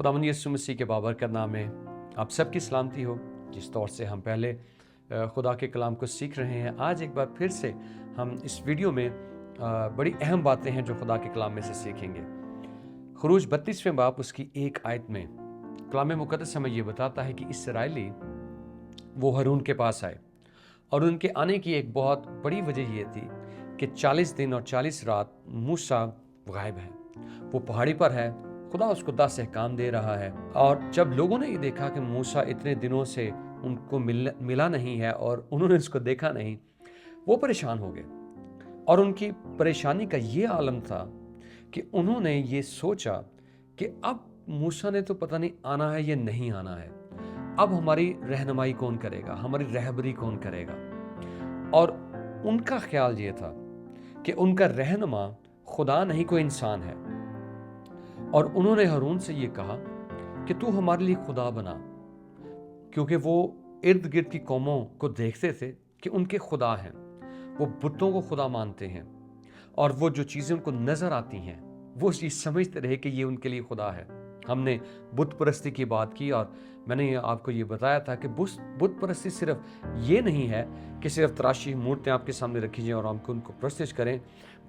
खुदावंद यीशु मसीह के बाबरकत नाम में आप सबकी सलामती हो। जिस तौर से हम पहले खुदा के कलाम को सीख रहे हैं, आज एक बार फिर से हम इस वीडियो में बड़ी अहम बातें हैं जो खुदा के कलाम में से सीखेंगे। खरूज 32वें बाब उसकी एक आयत में कलाम मुकद्दस हमें ये बताता है कि इसराइली वो हारून के पास आए और उनके आने की एक बहुत बड़ी वजह ये थी कि 40 दिन और 40 रात मूसा गायब है, वो पहाड़ी पर है, खुदा उसको 10 अहकाम दे रहा है। और जब लोगों ने ये देखा कि मूसा इतने दिनों से उनको मिला नहीं है और उन्होंने उसको देखा नहीं, वो परेशान हो गए। और उनकी परेशानी का ये आलम था कि उन्होंने ये सोचा कि अब मूसा ने तो पता नहीं आना है या नहीं आना है, अब हमारी रहनुमाई कौन करेगा, हमारी रहबरी कौन करेगा। और उनका ख्याल ये था कि उनका रहनुमा खुदा नहीं कोई इंसान है। और उन्होंने हारून से ये कहा कि तू हमारे लिए खुदा बना, क्योंकि वो इर्द गिर्द की कौमों को देखते थे कि उनके खुदा हैं, वो बुतों को खुदा मानते हैं और वो जो चीज़ें उनको नज़र आती हैं वो ये समझते रहे कि ये उनके लिए खुदा है। हमने बुत परस्ती की बात की और मैंने आपको ये बताया था कि बुत परस्ती सिर्फ ये नहीं है कि सिर्फ तराशी मूर्तियाँ आपके सामने रखी जाएं और हम उनको प्रस्तिश करें।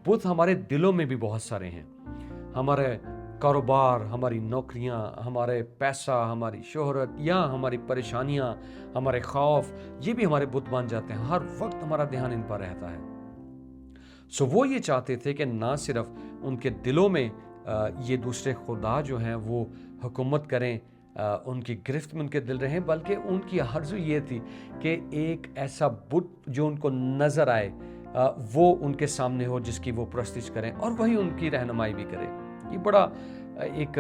बुत हमारे दिलों में भी बहुत सारे हैं। हमारे कारोबार, हमारी नौकरियां, हमारे पैसा, हमारी शोहरत या हमारी परेशानियां, हमारे खौफ, ये भी हमारे बुत बन जाते हैं। हर वक्त हमारा ध्यान इन पर रहता है। सो वो ये चाहते थे कि ना सिर्फ उनके दिलों में ये दूसरे खुदा जो हैं वो हुकूमत करें, उनकी गिरफ्त में उनके दिल रहें, बल्कि उनकी आरज़ू ये थी कि एक ऐसा बुत जो उनको नज़र आए वो उनके सामने हो, जिसकी वो प्रस्तिश करें और वही उनकी रहनुमाई भी करे। ये बड़ा एक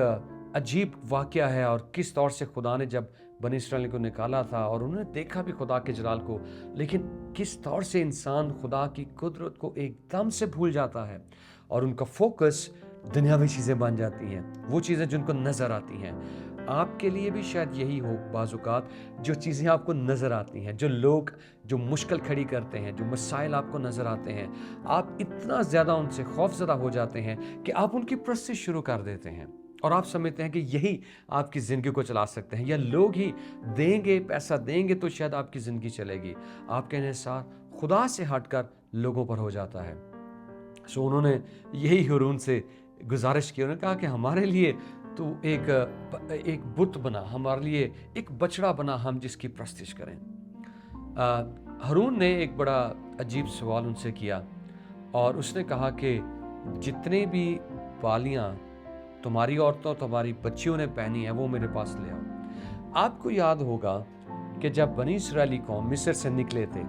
अजीब वाक़या है। और किस तौर से खुदा ने जब बनी इसराइल को निकाला था और उन्होंने देखा भी खुदा के जलाल को, लेकिन किस तौर से इंसान खुदा की कुदरत को एकदम से भूल जाता है और उनका फोकस दुनियावी चीज़ें बन जाती हैं, वो चीज़ें जिनको नज़र आती हैं। आपके लिए भी शायद यही हो बाज़-औक़ात, जो चीज़ें आपको नज़र आती हैं, जो लोग जो मुश्किल खड़ी करते हैं, जो मसाइल आपको नज़र आते हैं, आप इतना ज़्यादा उनसे खौफज़दा हो जाते हैं कि आप उनकी प्रस्तिश शुरू कर देते हैं और आप समझते हैं कि यही आपकी ज़िंदगी को चला सकते हैं, या लोग ही देंगे, पैसा देंगे तो शायद आपकी ज़िंदगी चलेगी। आपका इन्हिसार खुदा से हटकर लोगों पर हो जाता है। सो उन्होंने यही हारून से गुजारिश की, उन्होंने कहा कि हमारे लिए तो एक बुत बना, हमारे लिए एक बछड़ा बना, हम जिसकी प्रस्तिश करें। हारून ने एक बड़ा अजीब सवाल उनसे किया और उसने कहा कि जितने भी बालियां तुम्हारी औरतों, तुम्हारी बच्चियों ने पहनी है, वो मेरे पास ले आओ। आपको याद होगा कि जब बनी इसराइली कौम मिस्र से निकले थे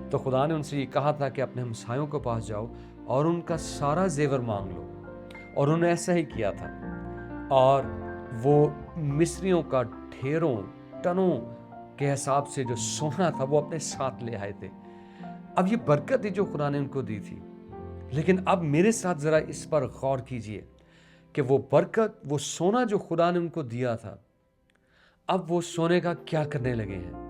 तो खुदा ने उनसे ये कहा था कि अपने हमसायों के पास जाओ और उनका सारा जेवर मांग लो, और उन्होंने ऐसा ही किया था। और वो मिस्रियों का ढेरों टनों के हिसाब से जो सोना था वो अपने साथ ले आए थे। अब ये बरकत थी जो खुदा ने उनको दी थी, लेकिन अब मेरे साथ ज़रा इस पर गौर कीजिए कि वो बरकत, वो सोना जो खुदा ने उनको दिया था, अब वो सोने का क्या करने लगे हैं।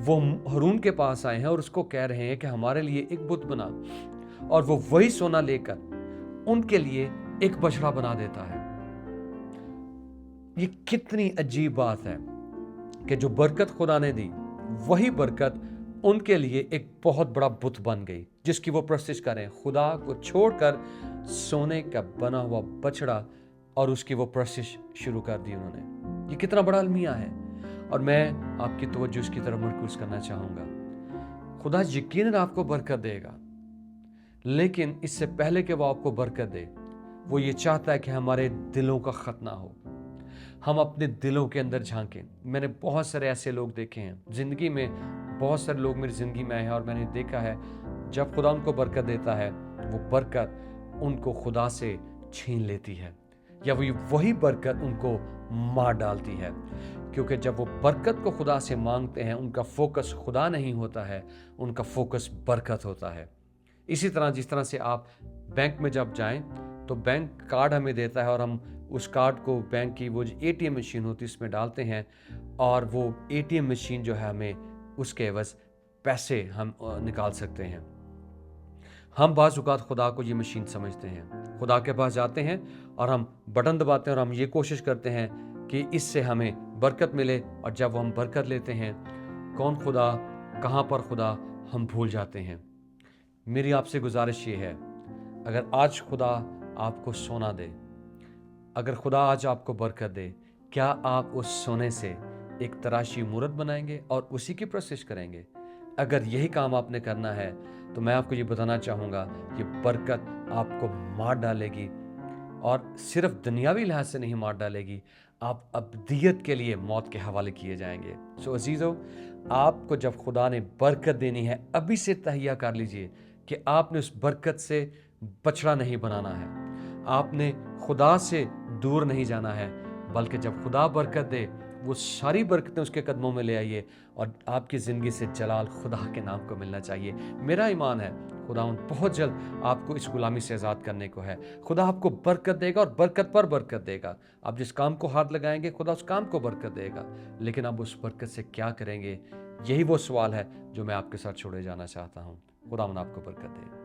वो हारून के पास आए हैं और उसको कह रहे हैं कि हमारे लिए एक बुत बना, और वो वही सोना लेकर उनके लिए एक बछड़ा बना देता है। ये कितनी अजीब बात है कि जो बरकत खुदा ने दी, वही बरकत उनके लिए एक बहुत बड़ा बुत बन गई जिसकी वो प्रस्तिश करें। खुदा को छोड़कर सोने का बना हुआ बछड़ा और उसकी वो प्रस्तिश शुरू कर दी उन्होंने। ये कितना बड़ा अलमिया है। और मैं आपकी तवज्जो इसकी तरफ मरकूज करना चाहूँगा। खुदा यकीनन आपको बरकत देगा, लेकिन इससे पहले कि वो आपको बरकत दे, वो ये चाहता है कि हमारे दिलों का खतना हो, हम अपने दिलों के अंदर झांकें। मैंने बहुत सारे ऐसे लोग देखे हैं ज़िंदगी में, बहुत सारे लोग मेरी ज़िंदगी में आए हैं और मैंने देखा है जब खुदा उनको बरकत देता है, वो बरकत उनको खुदा से छीन लेती है, या वही बरकत उनको मार डालती है। क्योंकि जब वो बरकत को खुदा से मांगते हैं, उनका फोकस खुदा नहीं होता है, उनका फोकस बरकत होता है। इसी तरह जिस तरह से आप बैंक में जब जाएं तो बैंक कार्ड हमें देता है और हम उस कार्ड को बैंक की वो जो एटीएम मशीन होती है इसमें डालते हैं, और वो एटीएम मशीन जो है हमें उसके एवज पैसे हम निकाल सकते हैं। हम बाज़ औक़ात खुदा को ये मशीन समझते हैं। खुदा के पास जाते हैं और हम बटन दबाते हैं और हम ये कोशिश करते हैं कि इससे हमें बरकत मिले। और जब हम बरकत लेते हैं, कौन खुदा, कहाँ पर खुदा, हम भूल जाते हैं। मेरी आपसे गुजारिश ये है, अगर आज खुदा आपको सोना दे, अगर खुदा आज आपको बरकत दे, क्या आप उस सोने से एक तराशी मूरत बनाएंगे और उसी की प्रोसेस करेंगे? अगर यही काम आपने करना है तो मैं आपको ये बताना चाहूँगा कि बरकत आपको मार डालेगी, और सिर्फ दुनियावी लिहाज से नहीं मार डालेगी, आप अब्दियत के लिए मौत के हवाले किए जाएंगे। सो अजीज़ों, आपको जब खुदा ने बरकत देनी है, अभी से तहैया कर लीजिए कि आपने उस बरकत से बछड़ा नहीं बनाना है, आपने खुदा से दूर नहीं जाना है, बल्कि जब खुदा बरकत दे, वो सारी बरकतें उसके कदमों में ले आइए और आपकी ज़िंदगी से जलाल खुदा के नाम को मिलना चाहिए। मेरा ईमान है खुदा बहुत जल्द आपको इस गुलामी से आज़ाद करने को है। खुदा आपको बरकत देगा और बरकत पर बरकत देगा। आप जिस काम को हाथ लगाएंगे, खुदा उस काम को बरकत देगा, लेकिन आप उस बरकत से क्या करेंगे, यही वो सवाल है जो मैं आपके साथ छोड़े जाना चाहता हूँ। खुदा आपको बरकत दे।